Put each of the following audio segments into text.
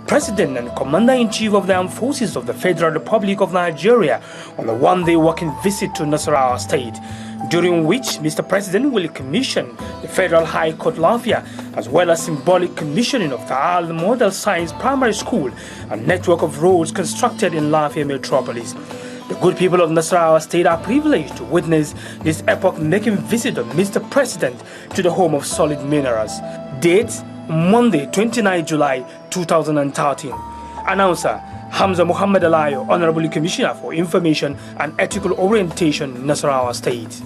President and Commander-in-Chief of the Armed Forces of the Federal Republic of Nigeria on a one-day working visit to Nasarawa State, during which Mr. President will commission the Federal High Court Lafia, as well as symbolic commissioning of the Al Model Science Primary School, a network of roads constructed in Lafia metropolis. The good people of Nasarawa State are privileged to witness this epoch-making visit of Mr. President to the home of solid minerals. Date, Monday, 29 July 2013. Announcer, Hamza Muhammad Alayo, Honorable Commissioner for Information and Ethical Orientation, Nasarawa State.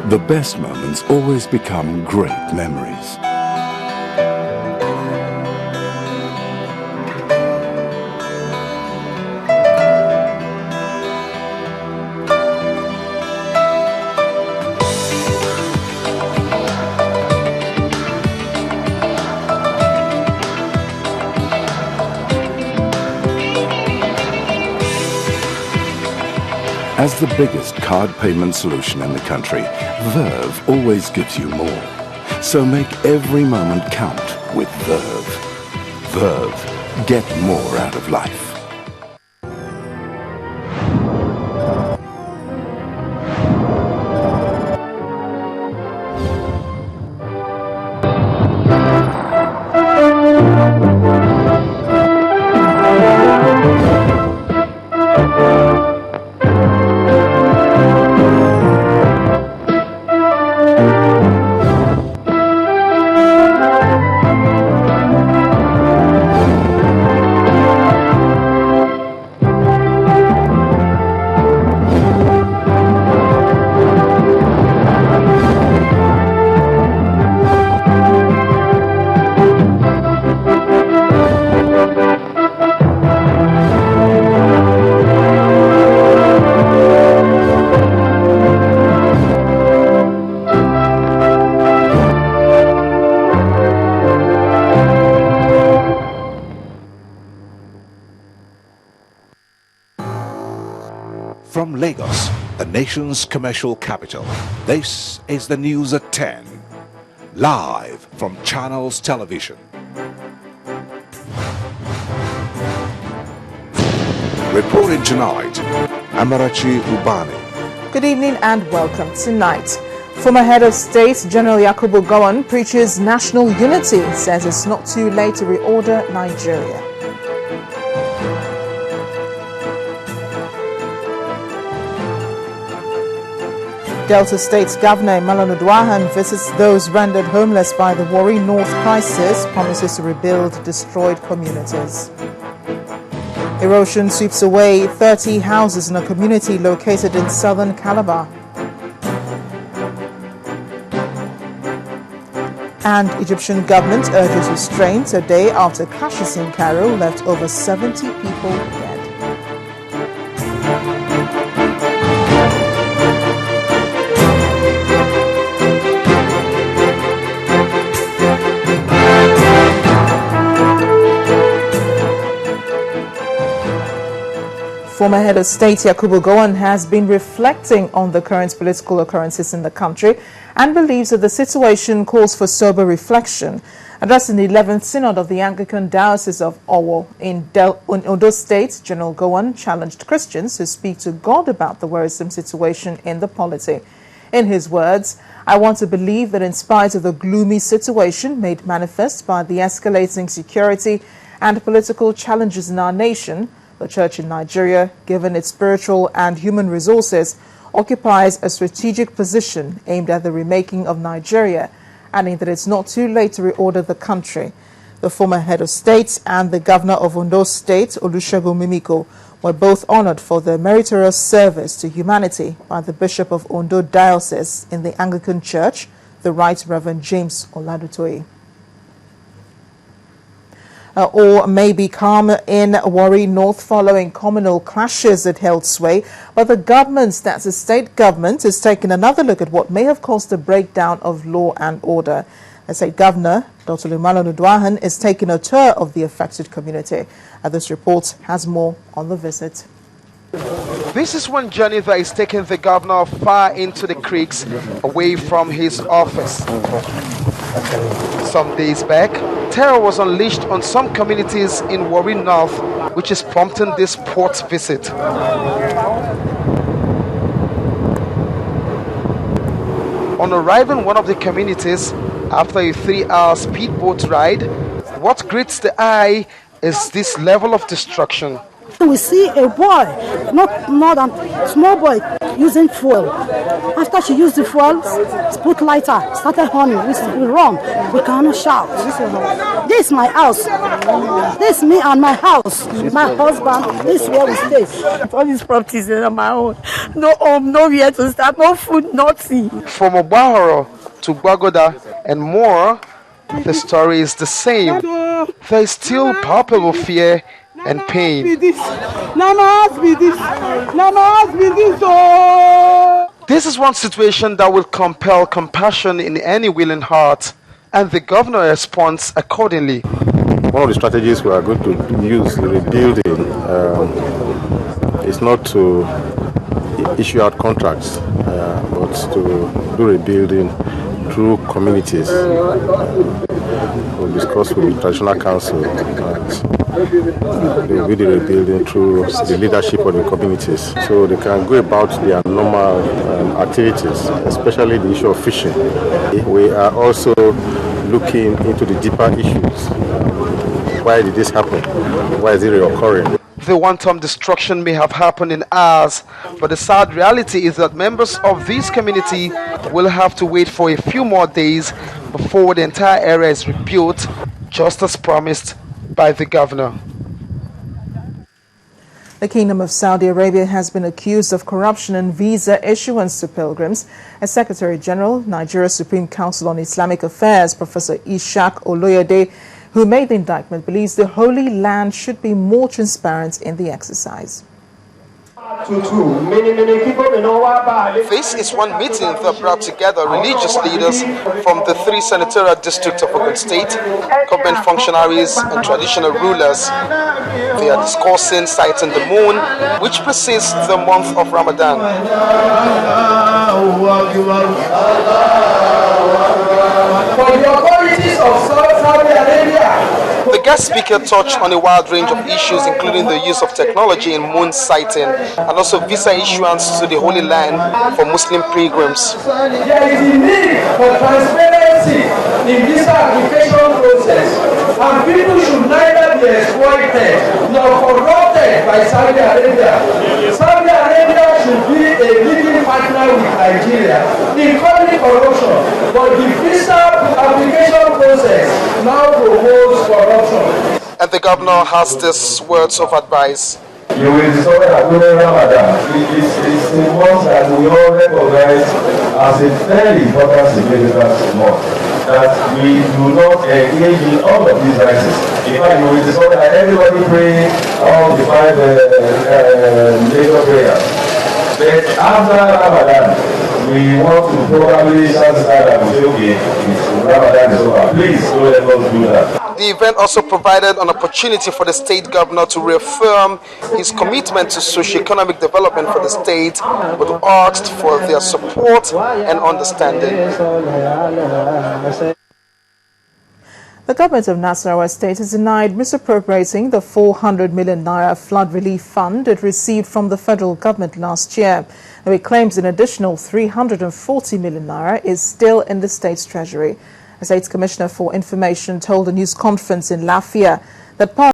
The best moments always become great memories. As the biggest card payment solution in the country, Verve always gives you more. So make every moment count with Verve. Verve, get more out of life. From Lagos, the nation's commercial capital, this is the news at 10, live from Channels Television. Reporting tonight, Amarachi Ubani. Good evening and welcome tonight. Former Head of State General Yakubu Gowon preaches national unity, says it's not too late to reorder Nigeria. Delta State's Governor Malonu Duahan visits those rendered homeless by the Warri North crisis, promises to rebuild destroyed communities. Erosion sweeps away 30 houses in a community located in southern Calabar. And Egyptian government urges restraint a day after clashes in Cairo left over 70 people dead. Former Head of State Yakubu Gowon has been reflecting on the current political occurrences in the country and believes that the situation calls for sober reflection. Addressing the 11th Synod of the Anglican Diocese of Owo in Ondo State, General Gowon challenged Christians to speak to God about the worrisome situation in the polity. In his words, "I want to believe that in spite of the gloomy situation made manifest by the escalating security and political challenges in our nation, the Church in Nigeria, given its spiritual and human resources, occupies a strategic position aimed at the remaking of Nigeria, adding that it's not too late to reorder the country." The former head of state and the governor of Ondo State, Olusegun Mimiko, were both honored for their meritorious service to humanity by the Bishop of Ondo Diocese in the Anglican Church, the Right Reverend James Oladutoye. All may be calm in Warri North following communal clashes that held sway, but the government, that's the state government, is taking another look at what may have caused a breakdown of law and order. The state governor, Dr. Malonu Duahan, is taking a tour of the affected community. This report has more on the visit. This is one journey that is taking the governor far into the creeks, away from his office. Some days back, terror was unleashed on some communities in Warri North, which is prompting this port visit. On arriving in one of the communities, after a 3-hour speedboat ride, what greets the eye is this level of destruction. We see a boy, not more than small boy, using fuel. After she used the fuel, put lighter, started honey. We run, we cannot shout. This is my house. This is me and my house. My husband, this is where we stay. All these properties are my own. No home, nowhere to start, no food, nothing. From Obahoro to Gbagoda and more, the story is the same. There is still palpable fear and pain. This is one situation that will compel compassion in any willing heart, and the governor responds accordingly. One of the strategies we are going to use in rebuilding is not to issue out contracts, but to do rebuilding through communities. We'll discuss with the traditional council and they will be the rebuilding through the leadership of the communities, so they can go about their normal activities, especially the issue of fishing. We are also looking into the deeper issues. Why did this happen? Why is it reoccurring? The one-time destruction may have happened in hours, but the sad reality is that members of this community will have to wait for a few more days before the entire area is rebuilt, just as promised by the governor. The Kingdom of Saudi Arabia has been accused of corruption and visa issuance to pilgrims. As Secretary General, Nigeria's Supreme Council on Islamic Affairs, Professor Ishaq Oloyede, who made the indictment, believes the Holy Land should be more transparent in the exercise. This is one meeting that brought together religious leaders from the 3 senatorial districts of Ogun State, government functionaries and traditional rulers. They are discussing sighting the moon, which precedes the month of Ramadan. For the authorities of Saudi Arabia, the guest speaker touched on a wide range of issues, including the use of technology in moon sighting and also visa issuance to the Holy Land for Muslim pilgrims. There is a need for transparency in visa application process, and people should neither be exploited nor corrupted by Saudi Arabia. Saudi Arabia should be a leading partner with Nigeria in combating corruption, but the visa application process now promotes corruption. And the governor has these words of advice. You will discover that during Ramadan, it's the month that we all recognize as a very important significant month. That we do not engage in all of these vices. In fact, you will discover that everybody pray all the 5 major prayers. But after Ramadan, we want to probably satisfy that we say, okay, Ramadan is over. Please don't let us do that. The event also provided an opportunity for the state governor to reaffirm his commitment to socio-economic development for the state, but asked for their support and understanding. The government of Nasarawa State has denied misappropriating the 400 million naira flood relief fund it received from the federal government last year. Now, it claims an additional 340 million naira is still in the state's treasury. The State's Commissioner for Information told a news conference in Lafia that part